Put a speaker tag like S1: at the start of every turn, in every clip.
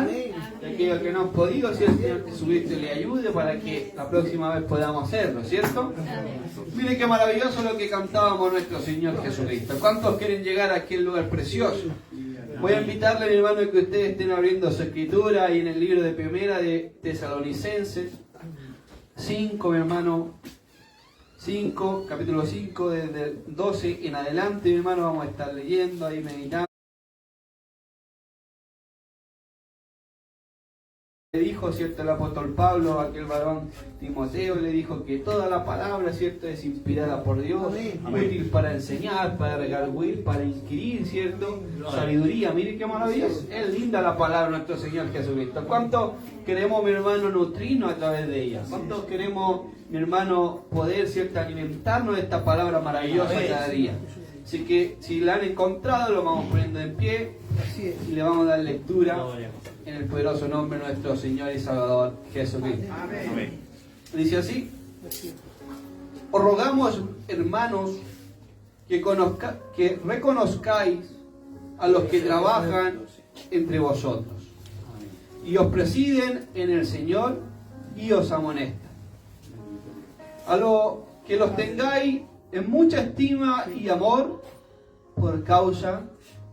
S1: de aquello que no han podido, si el Señor Jesucristo le ayude para que la próxima vez podamos hacerlo, ¿cierto? Miren qué maravilloso lo que cantábamos nuestro Señor Jesucristo. ¿Cuántos quieren llegar a aquel lugar precioso? Voy a invitarle, mi hermano, que ustedes estén abriendo su escritura ahí en el libro de Primera de Tesalonicenses 5, mi hermano, 5, capítulo 5, desde el 12 en adelante, mi hermano, vamos a estar leyendo ahí, meditando. Le dijo, ¿cierto?, el apóstol Pablo a aquel varón Timoteo, le dijo que toda la palabra, ¿cierto?, es inspirada por Dios, útil para enseñar, para redarguir, para inquirir, ¿cierto?, sabiduría. Mire qué maravilloso, es linda la palabra de nuestro Señor Jesucristo. ¿Cuánto queremos, mi hermano, nutrirnos a través de ella? ¿Cuánto queremos, mi hermano, poder, ¿cierto?, alimentarnos de esta palabra maravillosa cada día? Así que si la han encontrado, lo vamos poniendo en pie y le vamos a dar lectura en el poderoso nombre de nuestro Señor y Salvador Jesucristo. Amén. Dice así: os rogamos, hermanos, que reconozcáis a los que trabajan entre vosotros y os presiden en el Señor y os amonestan, a lo que los tengáis en mucha estima y amor por causa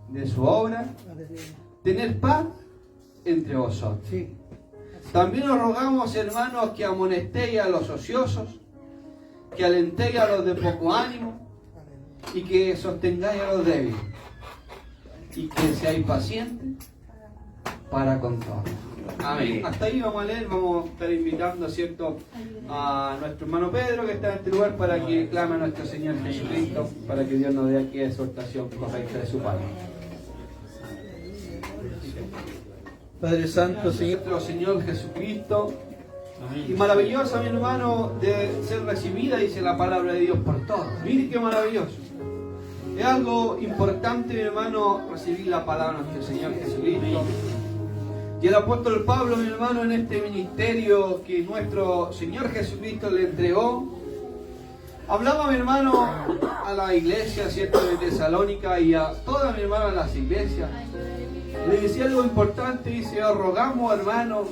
S1: de su obra, tener paz entre vosotros. También os rogamos, hermanos, que amonestéis a los ociosos, que alentéis a los de poco ánimo y que sostengáis a los débiles y que seáis pacientes para con todos. Amén. Hasta ahí vamos a leer, vamos a estar invitando, ¿cierto?, a nuestro hermano Pedro, que está en este lugar, para que clame a nuestro Señor Jesucristo, para que Dios nos dé aquí exhortación correcta de su palabra. Padre Santo, Señor Jesucristo, y maravillosa, mi hermano, de ser recibida, dice la palabra de Dios, por todos. Mire qué maravilloso. Es algo importante, mi hermano, recibir la palabra de nuestro Señor Jesucristo. Y el apóstol Pablo, mi hermano, en este ministerio que nuestro Señor Jesucristo le entregó, hablaba, mi hermano, a la iglesia, ¿cierto?, de Tesalónica, y a todas, mi hermano, las iglesias. Le decía algo importante, dice: os rogamos, hermanos,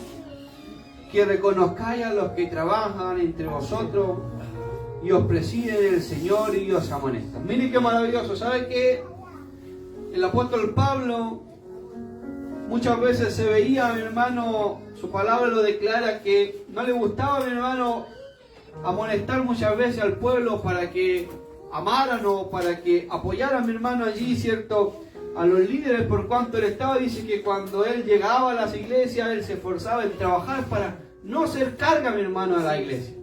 S1: que reconozcáis a los que trabajan entre vosotros y os presiden el Señor y os amonestan. Miren qué maravilloso. ¿Sabe qué? El apóstol Pablo muchas veces se veía, mi hermano, su palabra lo declara, que no le gustaba, mi hermano, amonestar muchas veces al pueblo para que amaran o para que apoyaran, mi hermano, allí, ¿cierto?, a los líderes, por cuanto él estaba, dice que cuando él llegaba a las iglesias, él se esforzaba en trabajar para no ser carga, mi hermano, a la iglesia.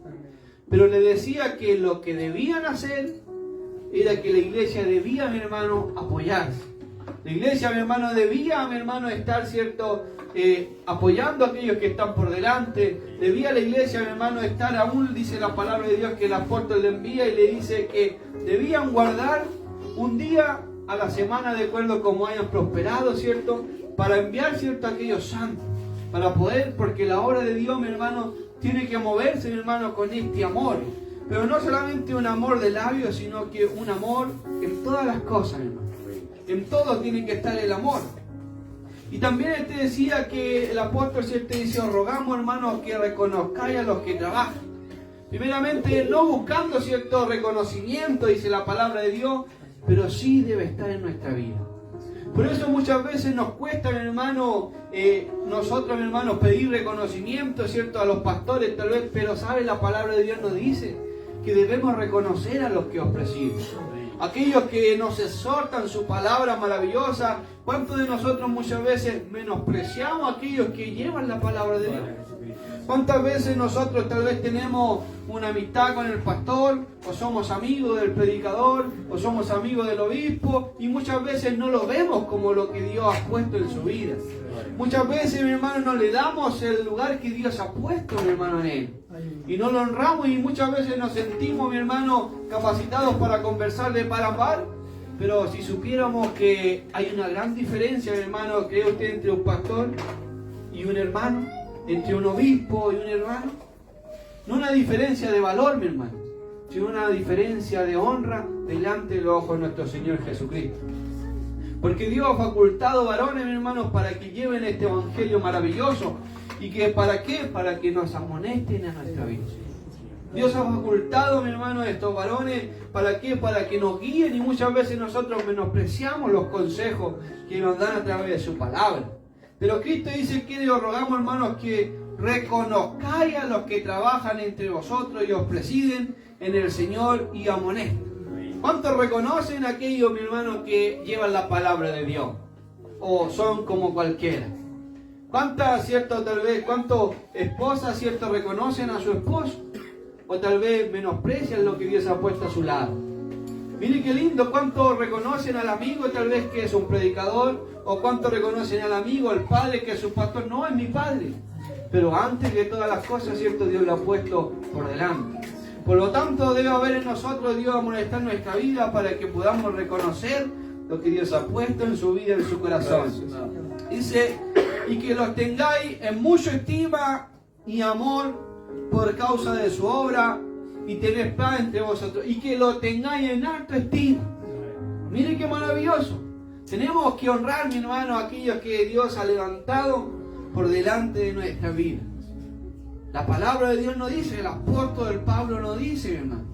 S1: Pero le decía que lo que debían hacer era que la iglesia debía, mi hermano, apoyarse. La iglesia, mi hermano, debía, mi hermano, estar, ¿cierto?, apoyando a aquellos que están por delante. Debía la iglesia, mi hermano, estar aún, dice la palabra de Dios, que el apóstol le envía y le dice que debían guardar un día a la semana, de acuerdo como hayan prosperado, ¿cierto?, para enviar, ¿cierto?, a aquellos santos, para poder, porque la obra de Dios, mi hermano, tiene que moverse, mi hermano, con este amor, pero no solamente un amor de labios, sino que un amor en todas las cosas, mi hermano. En todo tiene que estar el amor. Y también él te decía que el apóstol, ¿cierto?, dice: os rogamos, hermanos, que reconozcáis a los que trabajan. Primeramente, no buscando cierto reconocimiento, dice la palabra de Dios, pero sí debe estar en nuestra vida. Por eso muchas veces nos cuesta, mi hermano, nosotros, mi hermano, pedir reconocimiento, ¿cierto?, a los pastores tal vez, pero ¿sabe? La palabra de Dios nos dice que debemos reconocer a los que os presiden. Aquellos que nos exhortan su palabra maravillosa. ¿Cuántos de nosotros muchas veces menospreciamos a aquellos que llevan la palabra de Dios? ¿Cuántas veces nosotros tal vez tenemos una amistad con el pastor, o somos amigos del predicador, o somos amigos del obispo, y muchas veces no lo vemos como lo que Dios ha puesto en su vida? Muchas veces, mi hermano, no le damos el lugar que Dios ha puesto, mi hermano, en él, y no lo honramos, y muchas veces nos sentimos, mi hermano, capacitados para conversar de par a par. Pero si supiéramos que hay una gran diferencia, mi hermano, ¿cree usted, entre un pastor y un hermano? Entre un obispo y un hermano. No una diferencia de valor, mi hermano, sino una diferencia de honra delante de los ojos de nuestro Señor Jesucristo. Porque Dios ha facultado varones, mi hermano, para que lleven este evangelio maravilloso. ¿Y que para qué? Para que nos amonesten en nuestra vida. Dios ha facultado, mi hermano, a estos varones, ¿para qué? Para que nos guíen, y muchas veces nosotros menospreciamos los consejos que nos dan a través de su palabra. Pero Cristo dice que os rogamos, hermanos, que reconozcáis a los que trabajan entre vosotros y os presiden en el Señor y amonesten. ¿Cuántos reconocen a aquellos, mi hermano, que llevan la palabra de Dios? ¿O son como cualquiera? ¿Cuántas, cierto, tal vez, cuántas esposas, cierto, reconocen a su esposo? O tal vez menosprecian lo que Dios ha puesto a su lado. Mire qué lindo, cuántos reconocen al amigo tal vez que es un predicador, o cuántos reconocen al amigo, al padre que es su pastor. No, es mi padre. Pero antes de todas las cosas, cierto, Dios lo ha puesto por delante. Por lo tanto, debe haber en nosotros, Dios, amonestar nuestra vida para que podamos reconocer lo que Dios ha puesto en su vida, en su corazón. Dice, y que los tengáis en mucha estima y amor por causa de su obra, y tenéis paz entre vosotros, y que lo tengáis en alta estima. Mire qué maravilloso. Tenemos que honrar, mi hermano, a aquellos que Dios ha levantado por delante de nuestra vida. La palabra de Dios no dice, el apóstol del Pablo no dice, mi hermano.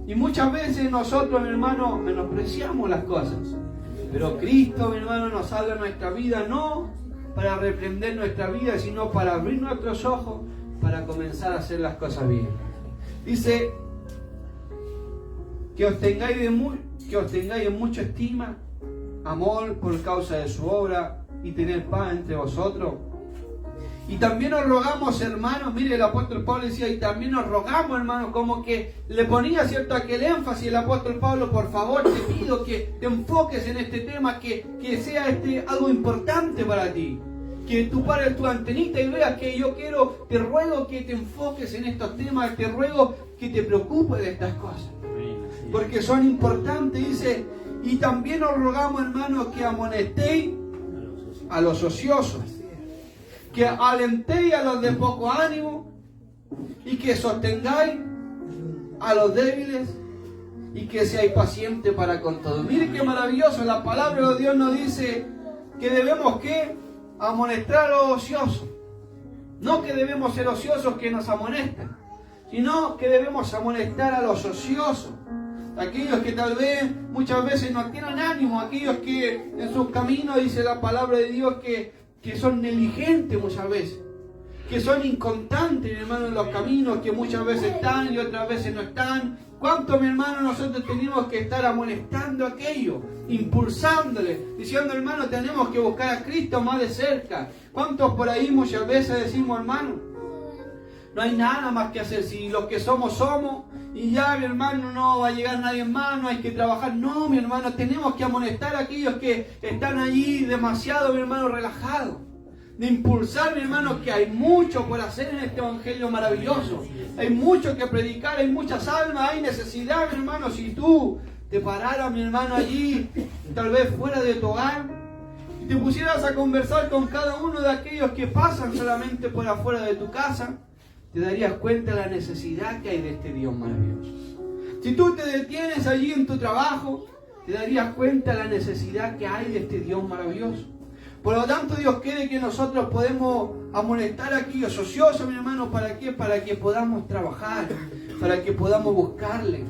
S1: Y muchas veces nosotros, mi hermano, menospreciamos las cosas. Pero Cristo, mi hermano, nos salva nuestra vida, no para reprender nuestra vida, sino para abrir nuestros ojos, para comenzar a hacer las cosas bien. Dice que os tengáis en mucha estima, amor por causa de su obra, y tener paz entre vosotros. Y también os rogamos, hermanos, mire, el apóstol Pablo decía, y también os rogamos, hermanos, como que le ponía cierto aquel énfasis el apóstol Pablo, por favor, te pido que te enfoques en este tema, que sea algo importante para ti. Que tú pares tu antenita y veas que te ruego que te enfoques en estos temas, te ruego que te preocupes de estas cosas. Porque son importantes, dice, y también os rogamos, hermanos, que amonestéis a los ociosos, que alentéis a los de poco ánimo, y que sostengáis a los débiles, y que seáis pacientes para con todo. Mire qué maravilloso, la palabra de Dios nos dice que debemos amonestar a los ociosos. No que debemos ser ociosos que nos amonestan, sino que debemos amonestar a los ociosos. Aquellos que tal vez muchas veces no tienen ánimo, aquellos que en sus caminos, dice la palabra de Dios, que son negligentes muchas veces, que son inconstantes, mi hermano, en los caminos, que muchas veces están y otras veces no están. ¿Cuánto, mi hermano, nosotros tenemos que estar amonestando a aquellos, impulsándole, diciendo, hermano, tenemos que buscar a Cristo más de cerca? ¿Cuántos por ahí muchas veces decimos, hermano, no hay nada más que hacer, si los que somos, y ya, mi hermano, no va a llegar nadie más, no hay que trabajar? No, mi hermano, tenemos que amonestar a aquellos que están allí demasiado, mi hermano, relajados. De impulsar, mi hermano, que hay mucho por hacer en este evangelio maravilloso. Hay mucho que predicar, hay muchas almas, hay necesidad, mi hermano. Si tú te pararas, mi hermano, allí, tal vez fuera de tu hogar, y te pusieras a conversar con cada uno de aquellos que pasan solamente por afuera de tu casa, te darías cuenta de la necesidad que hay de este Dios maravilloso. Si tú te detienes allí en tu trabajo, te darías cuenta de la necesidad que hay de este Dios maravilloso. Por lo tanto, Dios quiere que nosotros podemos amonestar a aquellos ociosos, mi hermano. ¿Para qué? Para que podamos trabajar, para que podamos buscarle.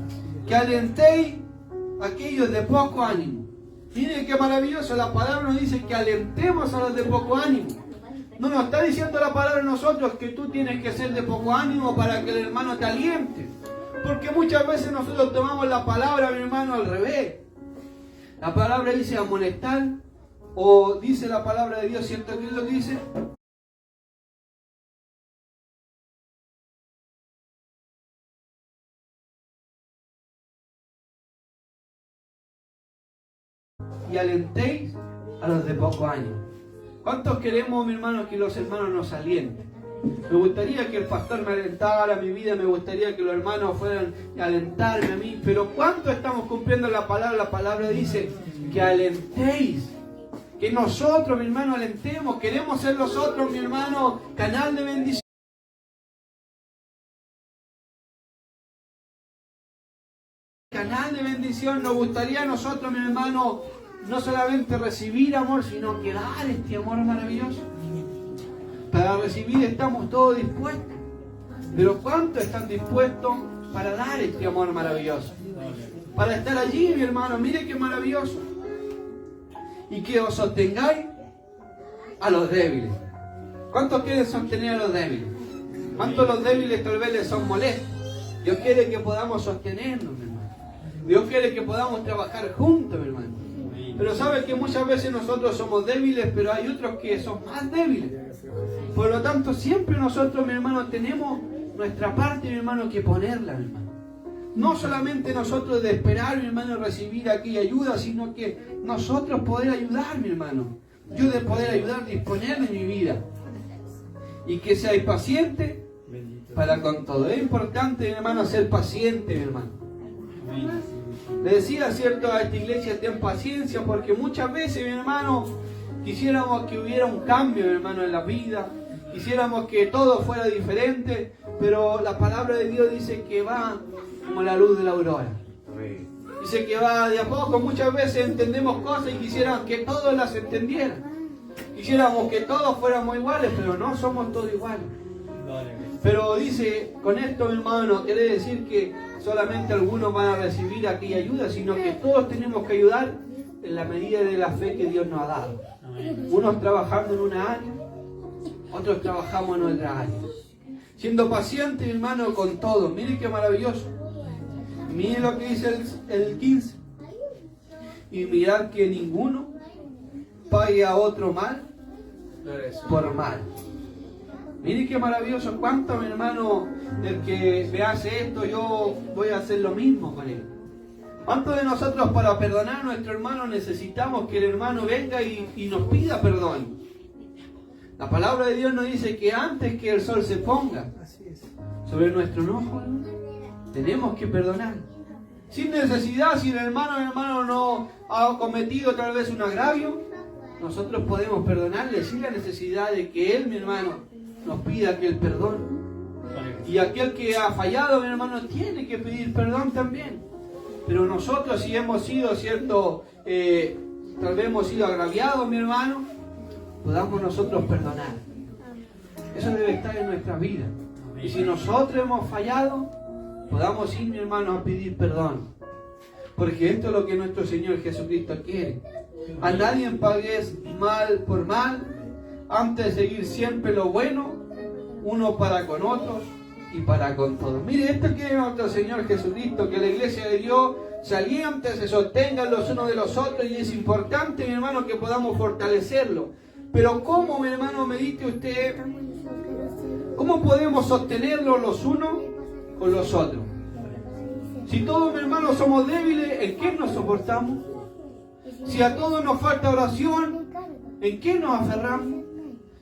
S1: Que alentéis a aquellos de poco ánimo. Miren qué maravilloso, la palabra nos dice que alentemos a los de poco ánimo. No nos está diciendo la palabra a nosotros que tú tienes que ser de poco ánimo para que el hermano te aliente. Porque muchas veces nosotros tomamos la palabra, mi hermano, al revés. La palabra dice amonestar, o dice la palabra de Dios, ¿cierto? ¿Qué es lo que dice? Y alentéis a los de poco ánimo. ¿Cuántos queremos, mi hermano, que los hermanos nos alienten? Me gustaría que el pastor me alentara a mi vida, me gustaría que los hermanos fueran a alentarme a mí, pero ¿cuánto estamos cumpliendo la palabra? La palabra dice que alentéis, que nosotros, mi hermano, alentemos. Queremos ser nosotros, mi hermano, canal de bendición. Canal de bendición. Nos gustaría a nosotros, mi hermano, no solamente recibir amor, sino que dar este amor maravilloso. Para recibir estamos todos dispuestos. Pero ¿cuántos están dispuestos para dar este amor maravilloso? Para estar allí, mi hermano, mire qué maravilloso. Y que os sostengáis a los débiles. ¿Cuántos quieren sostener a los débiles? ¿Cuántos los débiles tal vez les son molestos? Dios quiere que podamos sostenernos, mi hermano. Dios quiere que podamos trabajar juntos, mi hermano. Pero sabe que muchas veces nosotros somos débiles, pero hay otros que son más débiles. Por lo tanto, siempre nosotros, mi hermano, tenemos nuestra parte, mi hermano, que ponerla, mi hermano. No solamente nosotros de esperar, mi hermano, recibir aquella ayuda, sino que nosotros poder ayudar, mi hermano. Yo de poder ayudar, disponer de mi vida. Y que seáis pacientes para con todo. Es importante, mi hermano, ser paciente, mi hermano. Le decía, cierto, a esta iglesia, ten paciencia, porque muchas veces, mi hermano, quisiéramos que hubiera un cambio, mi hermano, en la vida. Quisiéramos que todo fuera diferente, pero la palabra de Dios dice que va como la luz de la aurora. Dice que va de a poco. Muchas veces entendemos cosas y quisiéramos que todos las entendieran. Quisiéramos que todos fuéramos iguales, pero no somos todos iguales. Pero dice, con esto, mi hermano, quiere decir que solamente algunos van a recibir aquella ayuda, sino que todos tenemos que ayudar en la medida de la fe que Dios nos ha dado. Unos trabajando en una área, otros trabajamos en otra área. Siendo paciente, mi hermano, con todo. Mire qué maravilloso. Mire lo que dice el 15. Y mirad que ninguno pague a otro mal por mal. Mire qué maravilloso. ¿Cuánto, mi hermano, el que me hace esto, yo voy a hacer lo mismo con él? ¿Cuántos de nosotros para perdonar a nuestro hermano necesitamos que el hermano venga y nos pida perdón? La palabra de Dios nos dice que antes que el sol se ponga sobre nuestro enojo, tenemos que perdonar. Sin necesidad, si el hermano no ha cometido tal vez un agravio, nosotros podemos perdonarle sin la necesidad de que él, mi hermano, nos pida aquel perdón. Y aquel que ha fallado, mi hermano, tiene que pedir perdón también. Pero nosotros, si hemos sido, cierto, tal vez hemos sido agraviados, mi hermano, podamos nosotros perdonar. Eso debe estar en nuestra vida. Y si nosotros hemos fallado, podamos ir, mi hermano, a pedir perdón. Porque esto es lo que nuestro Señor Jesucristo quiere. A nadie pagues mal por mal, antes de seguir siempre lo bueno, uno para con otros y para con todos. Mire, esto quiere nuestro Señor Jesucristo, que la iglesia de Dios se aliente, se sostengan los unos de los otros, y es importante, mi hermano, que podamos fortalecerlo. Pero ¿cómo, mi hermano, medite usted? ¿Cómo podemos sostenerlo los unos con los otros? Si todos, mi hermano, somos débiles, ¿en qué nos soportamos? Si a todos nos falta oración, ¿en qué nos aferramos?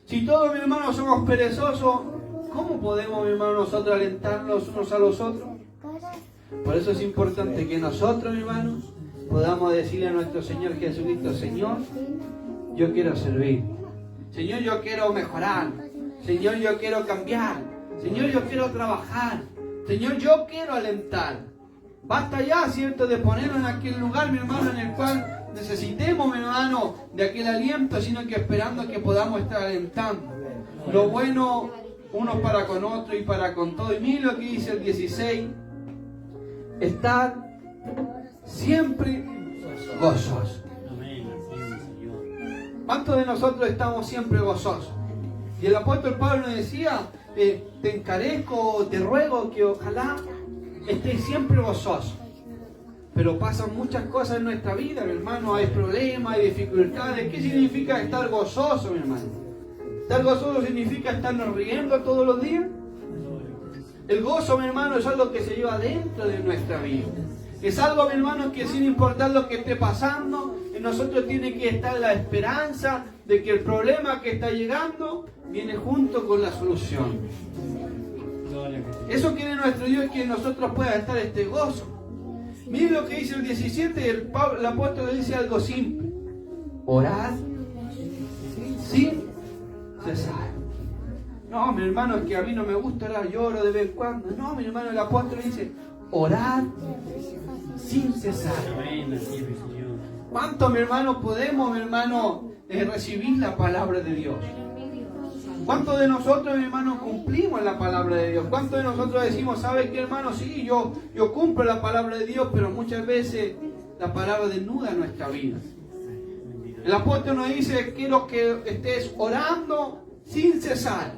S1: Si todos, mi hermano, somos perezosos, ¿cómo podemos, mi hermano, nosotros alentarnos unos a los otros? Por eso es importante que nosotros, mi hermano, podamos decirle a nuestro Señor Jesucristo: Señor, yo quiero servir. Señor, yo quiero mejorar. Señor, yo quiero cambiar. Señor, yo quiero trabajar. Señor, yo quiero alentar. Basta ya, ¿cierto?, de ponernos en aquel lugar, mi hermano, en el cual necesitemos, mi hermano, de aquel aliento, sino que esperando que podamos estar alentando. Lo bueno, uno para con otro y para con todo. Y mire lo que dice el 16. Estar siempre gozosos. ¿Cuántos de nosotros estamos siempre gozosos? Y el apóstol Pablo nos decía, te encarezco, te ruego que ojalá estés siempre gozosos. Pero pasan muchas cosas en nuestra vida, mi hermano. Hay problemas, hay dificultades. ¿Qué significa estar gozoso, mi hermano? Estar gozoso significa estarnos riendo todos los días. El gozo, mi hermano, es algo que se lleva dentro de nuestra vida. Es algo, mi hermano, que sin importar lo que esté pasando, en nosotros tiene que estar la esperanza de que el problema que está llegando viene junto con la solución. Eso quiere nuestro Dios, que en nosotros pueda estar este gozo. Miren lo que dice el 17, el apóstol le dice algo simple: orad sin cesar. No, mi hermano, es que a mí no me gusta orar, lloro de vez en cuando. No, mi hermano, el apóstol dice: orad sin cesar. ¿Cuánto, mi hermano, podemos, mi hermano, recibir la palabra de Dios? ¿Cuántos de nosotros, mi hermano, cumplimos la palabra de Dios? ¿Cuántos de nosotros decimos, ¿sabes qué, hermano? Sí, yo cumplo la palabra de Dios, pero muchas veces la palabra desnuda nuestra vida. El apóstol nos dice, quiero que estés orando sin cesar.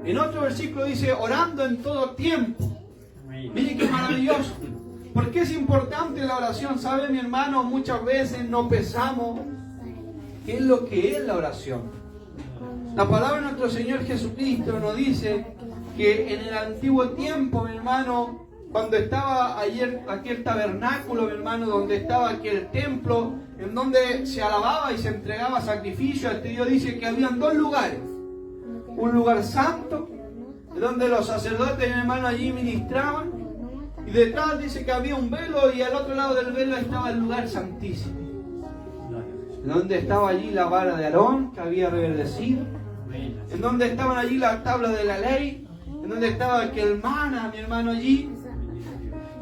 S1: En otro versículo dice, orando en todo tiempo. Miren qué maravilloso. ¿Por qué es importante la oración? ¿Sabe, mi hermano? Muchas veces no pensamos qué es lo que es la oración. La palabra de nuestro Señor Jesucristo nos dice que en el antiguo tiempo, mi hermano, cuando estaba ayer aquel tabernáculo, mi hermano, donde estaba aquel templo, en donde se alababa y se entregaba sacrificio a este Dios, dice que habían dos lugares. Un lugar santo, donde los sacerdotes, mi hermano, allí ministraban. Y detrás dice que había un velo y al otro lado del velo estaba el lugar santísimo. Donde estaba allí la vara de Aarón que había reverdecido. En donde estaban allí las tablas de la ley. En donde estaba aquel maná, mi hermano, allí.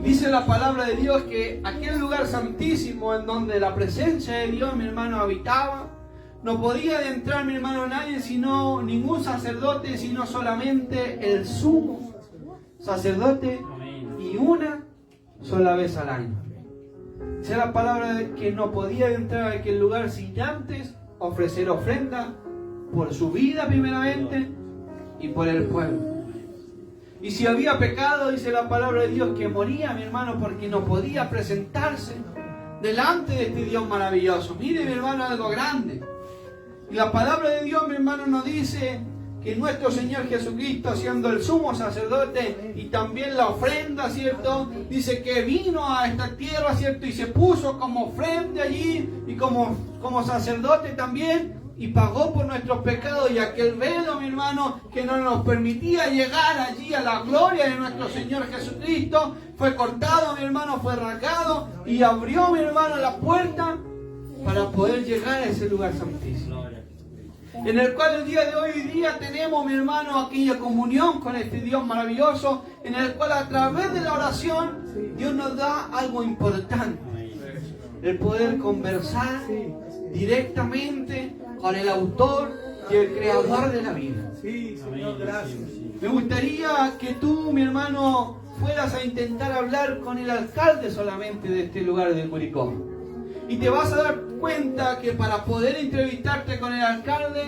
S1: Dice la palabra de Dios que aquel lugar santísimo en donde la presencia de Dios, mi hermano, habitaba, no podía entrar, mi hermano, nadie, sino ningún sacerdote, sino solamente el sumo sacerdote, y una sola vez al año. Dice la palabra de que no podía entrar a aquel lugar sin antes ofrecer ofrenda por su vida primeramente y por el pueblo. Y si había pecado, dice la palabra de Dios, que moría, mi hermano, porque no podía presentarse delante de este Dios maravilloso. Mire, mi hermano, algo grande. Y la palabra de Dios, mi hermano, nos dice que nuestro Señor Jesucristo, siendo el sumo sacerdote y también la ofrenda, ¿cierto? Dice que vino a esta tierra, ¿cierto? Y se puso como ofrenda allí y como sacerdote también, y pagó por nuestros pecados, y aquel velo, mi hermano, que no nos permitía llegar allí a la gloria de nuestro Señor Jesucristo, fue cortado, mi hermano, fue rasgado, y abrió, mi hermano, la puerta para poder llegar a ese lugar santísimo, en el cual el día de hoy día tenemos, mi hermano, aquella comunión con este Dios maravilloso, en el cual a través de la oración Dios nos da algo importante, el poder conversar directamente con el autor y el creador de la vida.
S2: Sí, Señor, gracias.
S1: Me gustaría que tú, mi hermano, fueras a intentar hablar con el alcalde solamente de este lugar de Curicó. Y te vas a dar cuenta que para poder entrevistarte con el alcalde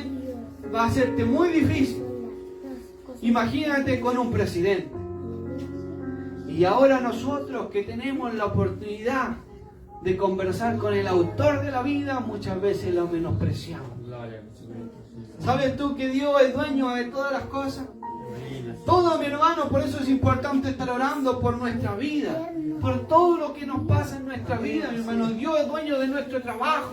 S1: va a hacerte muy difícil. Imagínate con un presidente. Y ahora nosotros que tenemos la oportunidad de conversar con el autor de la vida, muchas veces lo menospreciamos. ¿Sabes tú que Dios es dueño de todas las cosas? Todo, mi hermano, por eso es importante estar orando por nuestra vida, por todo lo que nos pasa en nuestra vida, mi hermano. Dios es dueño de nuestro trabajo,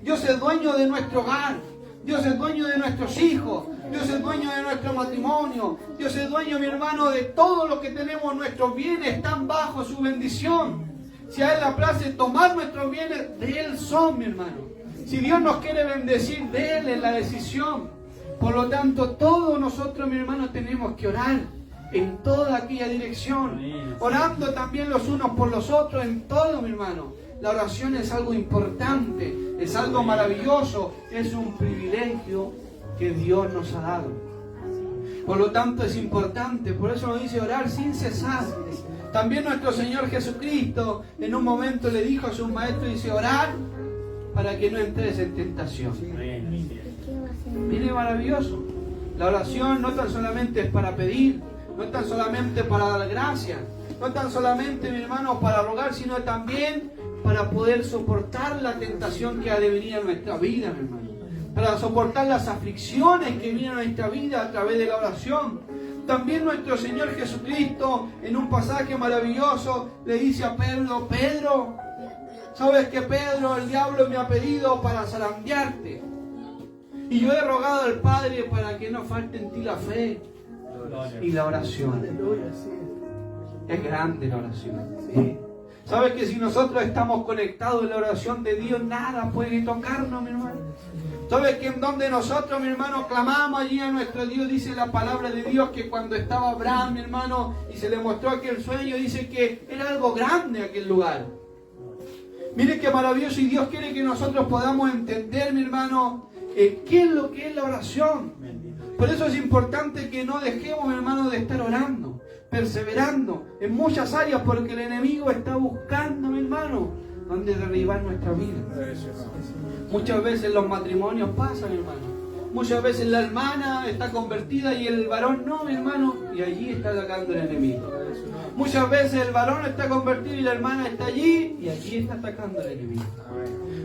S1: Dios es dueño de nuestro hogar, Dios es dueño de nuestros hijos, Dios es dueño de nuestro matrimonio, Dios es dueño, mi hermano, de todo lo que tenemos. Nuestros bienes están bajo su bendición. Si a Él le place tomar nuestros bienes, de Él son, mi hermano. Si Dios nos quiere bendecir, de Él es la decisión. Por lo tanto, todos nosotros, mi hermano, tenemos que orar en toda aquella dirección, orando también los unos por los otros en todo, mi hermano. La oración es algo importante, es algo maravilloso, es un privilegio que Dios nos ha dado. Por lo tanto, es importante, por eso nos dice orar sin cesar. También nuestro Señor Jesucristo en un momento le dijo a sus maestros, dice, orar para que no entres en tentación. Mire, maravilloso. La oración no tan solamente es para pedir, no tan solamente para dar gracias, no tan solamente, mi hermano, para rogar, sino también para poder soportar la tentación que ha de venir a nuestra vida, mi hermano. Para soportar las aflicciones que vienen a nuestra vida a través de la oración. También nuestro Señor Jesucristo, en un pasaje maravilloso, le dice a Pedro, Pedro, ¿sabes que Pedro, el diablo me ha pedido para zarandearte? Y yo he rogado al Padre para que no falte en ti la fe y la oración. Es grande la oración. ¿Sí? ¿Sabes que si nosotros estamos conectados en la oración de Dios, nada puede tocarnos, mi hermano? ¿Sabes que en donde nosotros, mi hermano, clamamos allí a nuestro Dios? Dice la palabra de Dios que cuando estaba Abraham, mi hermano, y se le mostró aquel sueño, dice que era algo grande aquel lugar. Mire qué maravilloso, y Dios quiere que nosotros podamos entender, mi hermano, qué es lo que es la oración. Por eso es importante que no dejemos, mi hermano, de estar orando, perseverando en muchas áreas, porque el enemigo está buscando, mi hermano, donde derribar nuestra vida. Muchas veces los matrimonios pasan, hermano. Muchas veces la hermana está convertida y el varón no, mi hermano, y allí está atacando el enemigo. Muchas veces el varón está convertido y la hermana está allí y allí está atacando el enemigo.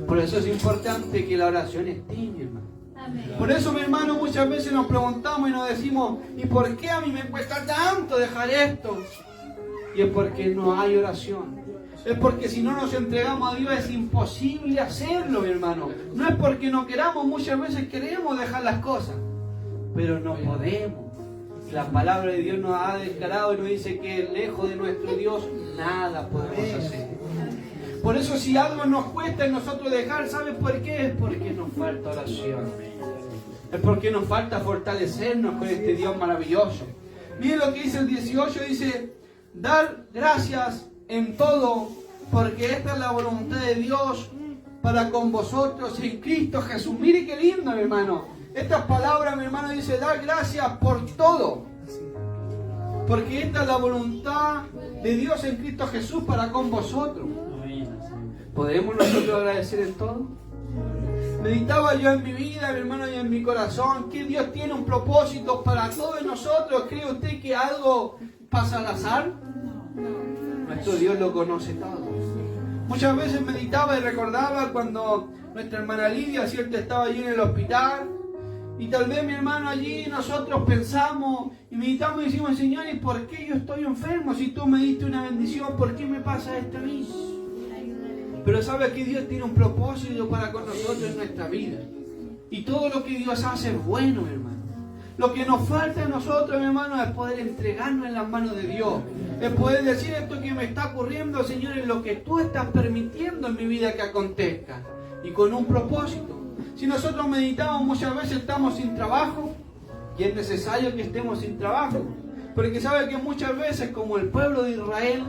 S1: Por eso es importante que la oración esté, mi hermano. Por eso, mi hermano, muchas veces nos preguntamos y nos decimos, ¿y por qué a mí me cuesta tanto dejar esto? Y es porque no hay oración. Es porque si no nos entregamos a Dios es imposible hacerlo, mi hermano. No es porque no queramos, muchas veces queremos dejar las cosas, pero no podemos. La palabra de Dios nos ha declarado y nos dice que lejos de nuestro Dios nada podemos hacer. Por eso si algo nos cuesta en nosotros dejar, ¿sabes por qué? Es porque nos falta oración. Es porque nos falta fortalecernos con este Dios maravilloso. Miren lo que dice el 18, dice, dar gracias en todo, porque esta es la voluntad de Dios para con vosotros en Cristo Jesús. Mire qué lindo, mi hermano. Estas palabras, mi hermano, dice, dar gracias por todo, porque esta es la voluntad de Dios en Cristo Jesús para con vosotros. ¿Podremos nosotros agradecer en todo? Meditaba yo en mi vida, mi hermano, y en mi corazón, que Dios tiene un propósito para todos nosotros. ¿Cree usted que algo pasa al azar? Nuestro Dios lo conoce todo. Muchas veces meditaba y recordaba cuando nuestra hermana Lidia, ¿cierto?, estaba allí en el hospital. Y tal vez, mi hermano, allí nosotros pensamos y meditamos y decimos, Señor, ¿y por qué yo estoy enfermo? Si tú me diste una bendición, ¿por qué me pasa esto a mí? Pero sabe que Dios tiene un propósito para con nosotros en nuestra vida. Y todo lo que Dios hace es bueno, mi hermano. Lo que nos falta a nosotros, mi hermano, es poder entregarnos en las manos de Dios. Es poder decir, esto que me está ocurriendo, Señor, es lo que tú estás permitiendo en mi vida que acontezca. Y con un propósito. Si nosotros meditamos, muchas veces estamos sin trabajo. Y es necesario que estemos sin trabajo. Porque sabe que muchas veces, como el pueblo de Israel,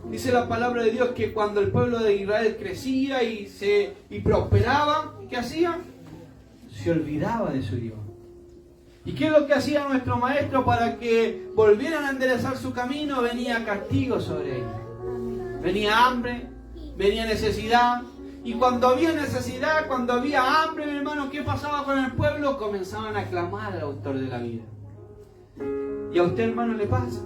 S1: dice la palabra de Dios que cuando el pueblo de Israel crecía y prosperaba, ¿qué hacía? Se olvidaba de su Dios. ¿Y qué es lo que hacía nuestro maestro para que volvieran a enderezar su camino? Venía castigo sobre ellos. Venía hambre, venía necesidad. Y cuando había necesidad, cuando había hambre, mi hermano, ¿qué pasaba con el pueblo? Comenzaban a clamar al autor de la vida. ¿Y a usted, hermano, le pasa?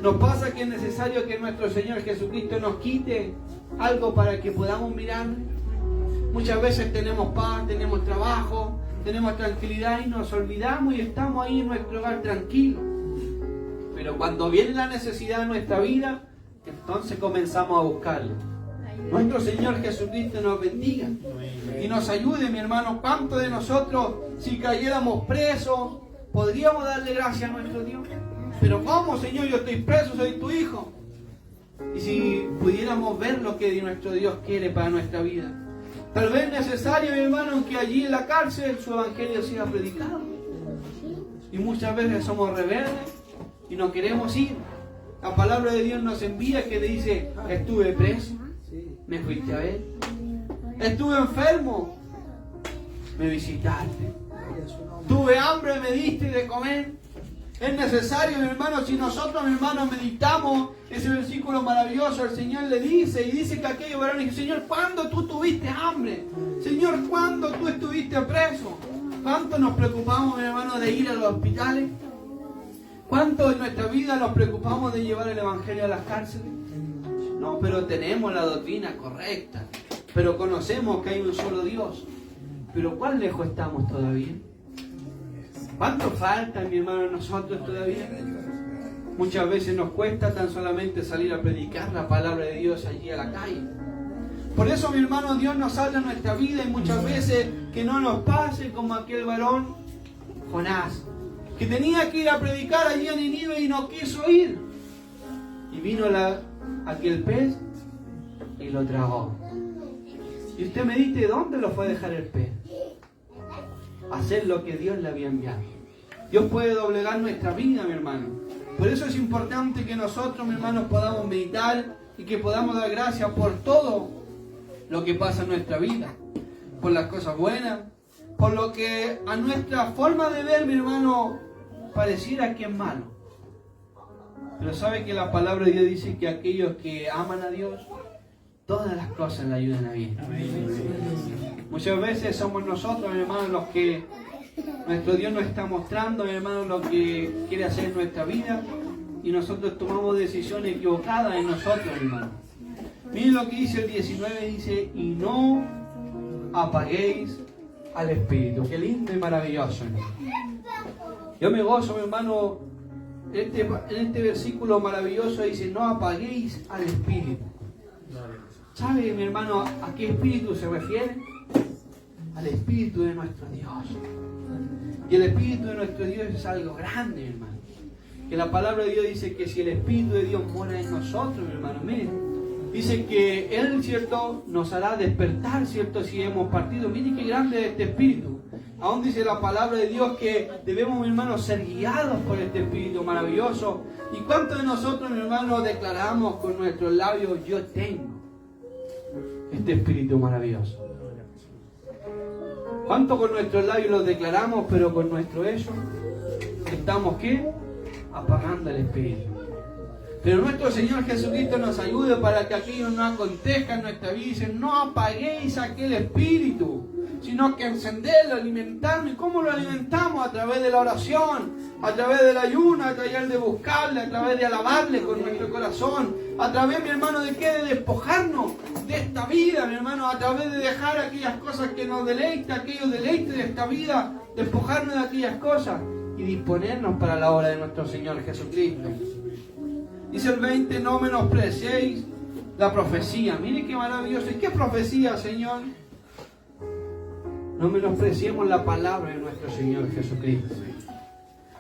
S1: Nos pasa que es necesario que nuestro Señor Jesucristo nos quite algo para que podamos mirar. Muchas veces tenemos paz, tenemos trabajo, tenemos tranquilidad y nos olvidamos y estamos ahí en nuestro hogar tranquilos. Pero cuando viene la necesidad de nuestra vida, entonces comenzamos a buscarle. Nuestro Señor Jesucristo nos bendiga y nos ayude, mi hermano. ¿Cuántos de nosotros, si cayéramos presos, podríamos darle gracias a nuestro Dios? Pero ¿cómo, Señor? Yo estoy preso, soy tu hijo. Y si pudiéramos ver lo que nuestro Dios quiere para nuestra vida. Tal vez es necesario, mi hermano, que allí en la cárcel su evangelio sea predicado. Y muchas veces somos rebeldes y no queremos ir. La palabra de Dios nos envía que dice, estuve preso, me fuiste a ver. Estuve enfermo, me visitaste. Tuve hambre, me diste de comer. Es necesario, mi hermano, si nosotros, mi hermano, meditamos ese versículo maravilloso, el Señor le dice, y dice que aquellos varones dice, Señor, ¿cuándo tú tuviste hambre? Señor, ¿cuándo tú estuviste preso? ¿Cuánto nos preocupamos, mi hermano, de ir a los hospitales? ¿Cuánto en nuestra vida nos preocupamos de llevar el Evangelio a las cárceles? No, pero tenemos la doctrina correcta, pero conocemos que hay un solo Dios. Pero ¿cuán lejos estamos todavía? ¿Cuánto falta, mi hermano, nosotros todavía? Muchas veces nos cuesta tan solamente salir a predicar la palabra de Dios allí a la calle. Por eso, mi hermano, Dios nos habla en nuestra vida y muchas veces que no nos pase como aquel varón, Jonás, que tenía que ir a predicar allí a Nínive y no quiso ir. Y vino aquel pez y lo tragó. Y usted me dice, ¿dónde lo fue a dejar el pez? Hacer lo que Dios le había enviado. Dios puede doblegar nuestra vida, mi hermano. Por eso es importante que nosotros, mi hermano, podamos meditar y que podamos dar gracias por todo lo que pasa en nuestra vida, por las cosas buenas, por lo que a nuestra forma de ver, mi hermano, pareciera que es malo. Pero sabe que la palabra de Dios dice que aquellos que aman a Dios, todas las cosas le ayudan a bien. Muchas veces somos nosotros, mi hermano, los que nuestro Dios nos está mostrando, mi hermano, lo que quiere hacer en nuestra vida, y nosotros tomamos decisiones equivocadas en nosotros, hermano. Miren lo que dice el 19, dice, y no apaguéis al Espíritu. Qué lindo y maravilloso, hermano. Yo me gozo, mi hermano, en este versículo maravilloso dice, no apaguéis al Espíritu. ¿Sabe, mi hermano, a qué Espíritu se refiere? Al Espíritu de nuestro Dios. Y el Espíritu de nuestro Dios es algo grande, hermano. Que la palabra de Dios dice que si el Espíritu de Dios mora en nosotros, mi hermano, miren, dice que Él, ¿cierto?, nos hará despertar, ¿cierto?, si hemos partido. Miren qué grande es este Espíritu. Aún dice la palabra de Dios que debemos, mi hermano, ser guiados por este Espíritu maravilloso. ¿Y cuántos de nosotros, mi hermano, declaramos con nuestros labios, yo tengo este Espíritu maravilloso? ¿Cuánto con nuestros labios lo declaramos, pero con nuestro hecho estamos, ¿qué?, apagando el Espíritu? Pero nuestro Señor Jesucristo nos ayude para que aquello no acontezca en nuestra vida. Dice, no apaguéis aquel Espíritu, sino que encenderlo, alimentarlo. ¿Y cómo lo alimentamos? A través de la oración, a través del ayuno, a través de buscarle, a través de alabarle con nuestro corazón, a través, mi hermano, de qué, de despojarnos de esta vida, mi hermano, a través de dejar aquellas cosas que nos deleitan, aquellos deleites de esta vida, despojarnos de aquellas cosas y disponernos para la obra de nuestro Señor Jesucristo. Dice el 20, no menospreciéis la profecía. Mire qué maravilloso. ¿Y qué profecía, Señor? No menospreciemos la palabra de nuestro Señor Jesucristo.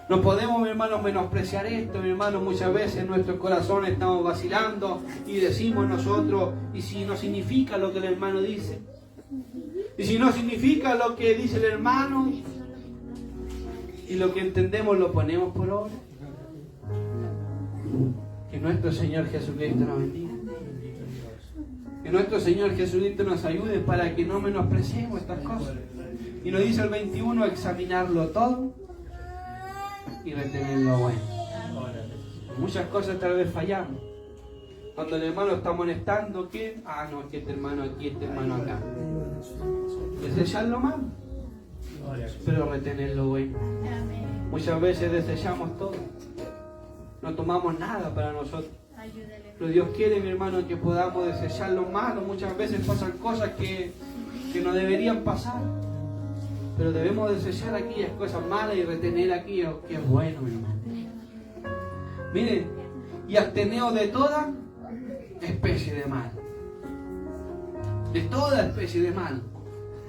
S1: No podemos, mi hermano, menospreciar esto, mi hermano. Muchas veces en nuestros corazones estamos vacilando y decimos nosotros, y si no significa lo que el hermano dice, y si no significa lo que dice el hermano, y lo que entendemos lo ponemos por obra. Que nuestro Señor Jesucristo nos bendiga. Que nuestro Señor Jesucristo nos ayude para que no menospreciemos estas cosas. Y nos dice el 21, examinarlo todo y retener lo bueno. Muchas cosas tal vez fallamos. Cuando el hermano está molestando, ¿qué? Ah, no, que este hermano aquí, este hermano acá. Desechar lo malo, pero retener lo bueno. Muchas veces desechamos todo. No tomamos nada para nosotros. Pero Dios quiere, mi hermano, que podamos desechar lo malo. Muchas veces pasan cosas que no deberían pasar. Pero debemos desechar aquellas cosas malas y retener aquello que es bueno, mi hermano. Miren, y absteneos de toda especie de mal. De toda especie de mal.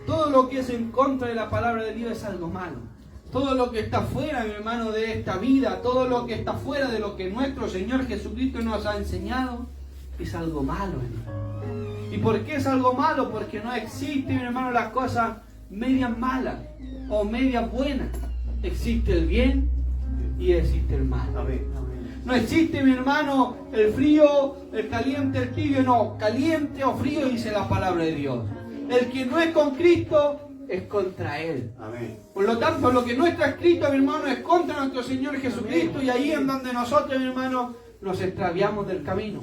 S1: Todo lo que es en contra de la palabra de Dios es algo malo. Todo lo que está fuera, mi hermano, de esta vida, todo lo que está fuera de lo que nuestro Señor Jesucristo nos ha enseñado, es algo malo, hermano. ¿Y por qué es algo malo? Porque no existe, mi hermano, las cosas medias malas o medias buenas. Existe el bien y existe el mal. No existe, mi hermano, el frío, el caliente, el tibio, no. Caliente o frío, dice la palabra de Dios. El que no es con Cristo es contra Él. Amén. Por lo tanto, lo que no está escrito, mi hermano, es contra nuestro Señor Jesucristo. Amén. Y ahí es donde nosotros, mi hermano, nos extraviamos del camino.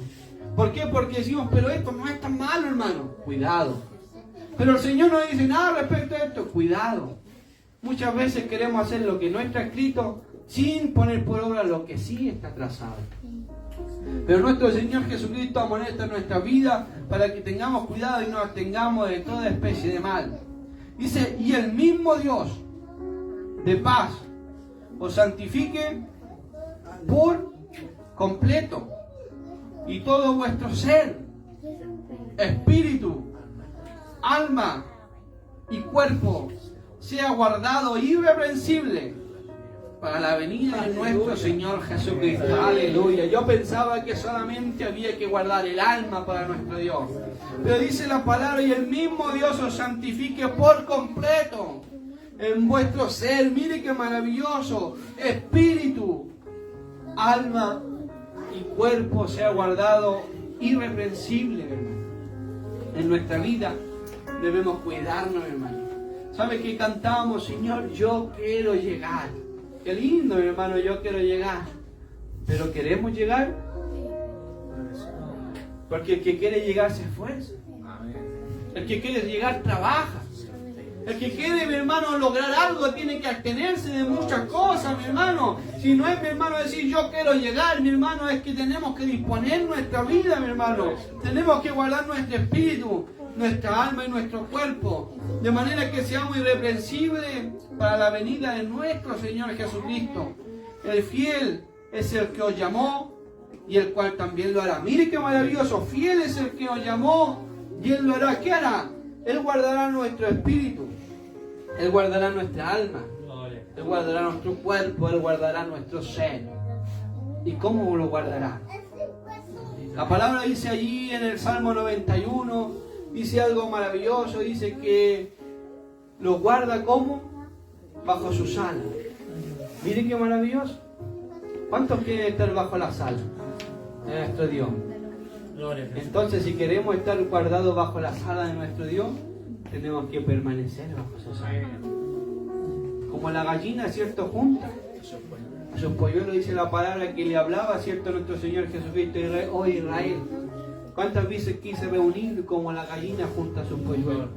S1: ¿Por qué? Porque decimos, pero esto no es tan malo, hermano. Cuidado. Pero el Señor no dice nada respecto a esto. Cuidado. Muchas veces queremos hacer lo que no está escrito sin poner por obra lo que sí está trazado. Pero nuestro Señor Jesucristo amonesta nuestra vida para que tengamos cuidado y nos abstengamos de toda especie de mal. Dice, y el mismo Dios de paz os santifique por completo, y todo vuestro ser, espíritu, alma y cuerpo sea guardado irreprensible para la venida de nuestro Señor Jesucristo. Aleluya. Yo pensaba que solamente había que guardar el alma para nuestro Dios. Pero dice la palabra, y el mismo Dios os santifique por completo en vuestro ser. Mire qué maravilloso. Espíritu, alma y cuerpo sea guardado irreprensible, hermano. En nuestra vida debemos cuidarnos, hermano. ¿Sabe qué cantamos, Señor? Yo quiero llegar. Qué lindo, hermano, yo quiero llegar. ¿Pero queremos llegar? Porque el que quiere llegar se esfuerza. El que quiere llegar trabaja. El que quiere, mi hermano, lograr algo tiene que abstenerse de muchas cosas, mi hermano. Si no es, mi hermano, decir yo quiero llegar, mi hermano, es que tenemos que disponer nuestra vida, mi hermano. Tenemos que guardar nuestro espíritu, nuestra alma y nuestro cuerpo, de manera que seamos irreprensibles para la venida de nuestro Señor Jesucristo. El fiel es el que os llamó y el cual también lo hará. Mire qué maravilloso, fiel es el que os llamó y Él lo hará. ¿Qué hará? Él guardará nuestro espíritu, Él guardará nuestra alma, Él guardará nuestro cuerpo, Él guardará nuestro ser. ¿Y cómo lo guardará? La palabra dice allí en el Salmo 91, dice algo maravilloso, dice que lo guarda como bajo sus alas. Mire qué maravilloso. ¿Cuántos quieren estar bajo las alas de nuestro Dios? Entonces, si queremos estar guardados bajo las alas de nuestro Dios, tenemos que permanecer bajo sus alas. Como la gallina, ¿cierto? Junta a sus polluelos, dice la palabra que le hablaba, ¿cierto? Nuestro Señor Jesucristo, oh Israel. ¿Cuántas veces quise reunir como la gallina junto a sus polluelos?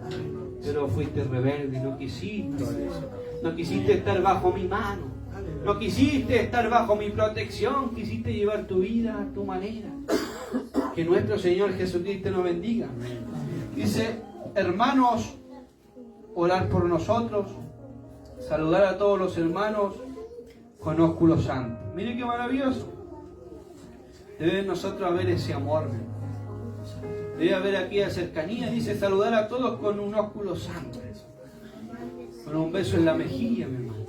S1: Pero fuiste rebelde, no quisiste estar bajo mi mano, no quisiste estar bajo mi protección, quisiste llevar tu vida a tu manera. Que nuestro Señor Jesucristo nos bendiga. Dice, hermanos, orar por nosotros, saludar a todos los hermanos con ósculo santo. Mire qué maravilloso. Debe nosotros haber ese amor. Debe haber aquella cercanía. Dice, saludar a todos con un ósculo santo. Con un beso en la mejilla, mi hermano.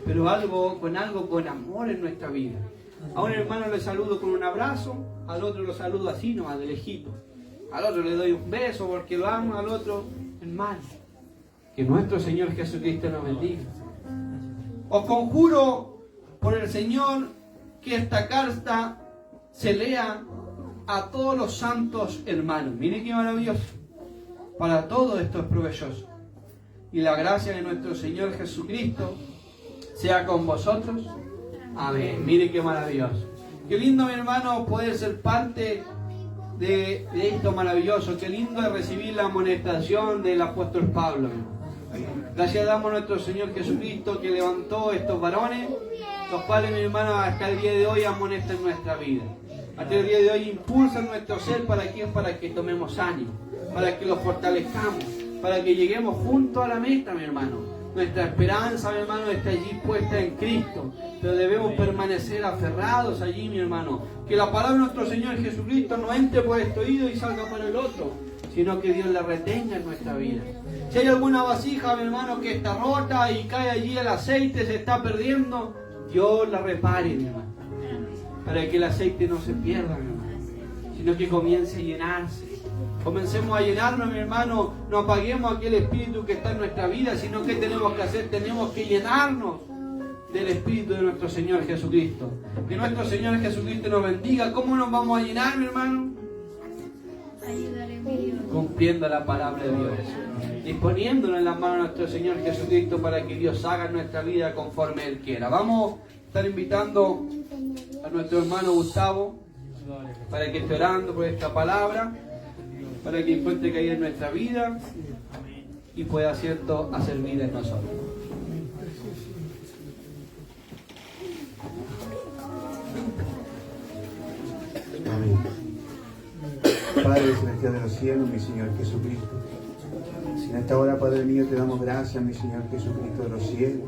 S1: Pero con amor en nuestra vida. A un hermano le saludo con un abrazo, al otro lo saludo así nomás, de lejito. Al otro le doy un beso porque lo amo, al otro, hermano. Que nuestro Señor Jesucristo nos bendiga. Os conjuro por el Señor que esta carta se lea a todos los santos hermanos. Miren qué maravilloso. Para todo esto es provechoso. Y la gracia de nuestro Señor Jesucristo sea con vosotros. Amén. Mire qué maravilloso. Qué lindo, mi hermano, poder ser parte de esto maravilloso. Qué lindo es recibir la amonestación del apóstol Pablo. Gracias damos a nuestro Señor Jesucristo que levantó estos varones, los cuales, mi hermano, hasta el día de hoy amonestan nuestra vida. Hasta el día de hoy impulsan nuestro ser para que tomemos ánimo, para que los fortalezcamos, para que lleguemos juntos a la meta, mi hermano. Nuestra esperanza, mi hermano, está allí puesta en Cristo, pero debemos permanecer aferrados allí, mi hermano. Que la palabra de nuestro Señor Jesucristo no entre por este oído y salga por el otro, sino que Dios la retenga en nuestra vida. Si hay alguna vasija, mi hermano, que está rota y cae allí el aceite, se está perdiendo, Dios la repare, mi hermano, para que el aceite no se pierda, mi hermano, sino que comience a llenarse. Comencemos a llenarnos, mi hermano, no apaguemos aquel espíritu que está en nuestra vida, sino que tenemos que hacer, tenemos que llenarnos del espíritu de nuestro Señor Jesucristo. Que nuestro Señor Jesucristo nos bendiga. ¿Cómo nos vamos a llenar, mi hermano? Cumpliendo la palabra de Dios, disponiéndonos en las manos de nuestro Señor Jesucristo para que Dios haga en nuestra vida conforme Él quiera. Vamos a estar invitando a nuestro hermano Gustavo para que esté orando por esta palabra, para que encuentre caída en nuestra vida y pueda, cierto, hacer vida en nosotros.
S2: Amén. Padre celestial de los cielos, mi Señor Jesucristo, en esta hora, Padre mío, te damos gracias, mi Señor Jesucristo de los cielos,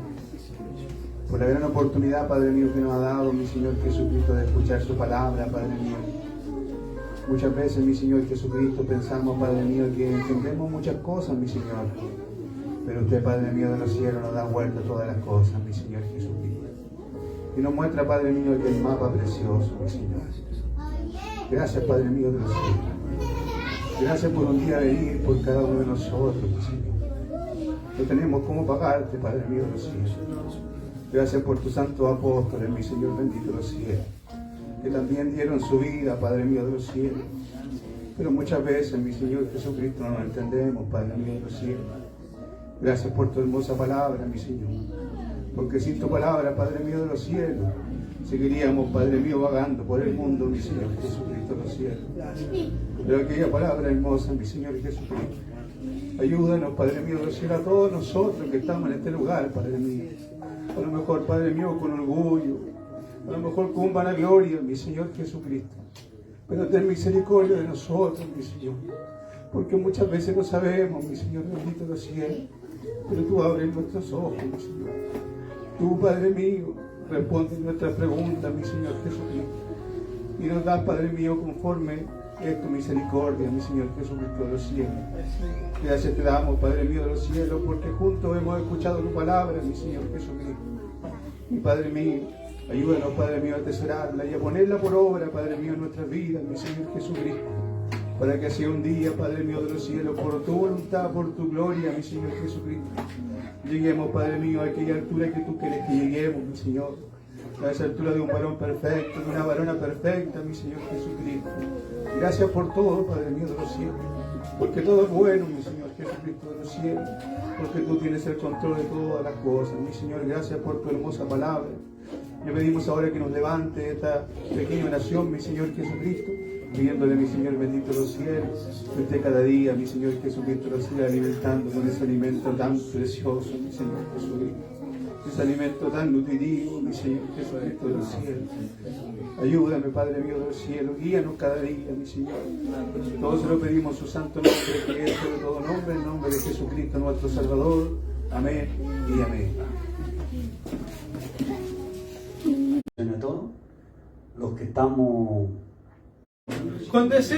S2: por la gran oportunidad, Padre mío, que nos ha dado, mi Señor Jesucristo, de escuchar su palabra, Padre mío. Muchas veces, mi Señor Jesucristo, pensamos, Padre mío, que entendemos muchas cosas, mi Señor, pero usted, Padre mío de los cielos, nos da vuelta a todas las cosas, mi Señor Jesucristo, y nos muestra, Padre mío, que el mapa precioso, mi Señor. Gracias, Padre mío de los cielos. Gracias por un día venir por cada uno de nosotros, mi Señor. No tenemos cómo pagarte, Padre mío de los cielos. Gracias por tus santos apóstoles, mi Señor bendito de los cielos, que también dieron su vida, Padre mío de los cielos. Pero muchas veces, mi Señor Jesucristo, no lo entendemos, Padre mío de los cielos. Gracias por tu hermosa palabra, mi Señor. Porque sin tu palabra, Padre mío de los cielos, seguiríamos, Padre mío, vagando por el mundo, mi Señor Jesucristo de los cielos. Pero aquella palabra hermosa, mi Señor Jesucristo, ayúdanos, Padre mío de los cielos, a todos nosotros que estamos en este lugar, Padre mío. A lo mejor, Padre mío, con orgullo, a lo mejor con vanagloria, mi Señor Jesucristo. Pero ten misericordia de nosotros, mi Señor. Porque muchas veces no sabemos, mi Señor bendito de los cielos. Pero tú abres nuestros ojos, mi Señor. Tú, Padre mío, respondes nuestras preguntas, mi Señor Jesucristo. Y nos das, Padre mío, conforme es tu misericordia, mi Señor Jesucristo de los cielos. Gracias te damos, Padre mío de los cielos, porque juntos hemos escuchado tu palabra, mi Señor Jesucristo. Y Padre mío, ayúdanos, Padre mío, a atesorarla y a ponerla por obra, Padre mío, en nuestras vidas, mi Señor Jesucristo. Para que así un día, Padre mío de los cielos, por tu voluntad, por tu gloria, mi Señor Jesucristo, lleguemos, Padre mío, a aquella altura que tú quieres que lleguemos, mi Señor. A esa altura de un varón perfecto, de una varona perfecta, mi Señor Jesucristo. Gracias por todo, Padre mío de los cielos. Porque todo es bueno, mi Señor Jesucristo de los cielos. Porque tú tienes el control de todas las cosas. Mi Señor, gracias por tu hermosa palabra. Le pedimos ahora que nos levante esta pequeña nación, mi Señor Jesucristo, pidiéndole, mi Señor bendito de los cielos, que usted cada día, mi Señor Jesucristo, lo siga alimentando con ese alimento tan precioso, mi Señor Jesucristo. Ese alimento tan nutritivo, mi Señor Jesucristo de los cielos. Ayúdame, Padre mío de los cielos, guíanos cada día, mi Señor. Todos se lo pedimos su santo nombre, que es sobre todo nombre, en nombre de Jesucristo nuestro Salvador. Amén y amén.
S3: A todos los que estamos
S1: Con deseo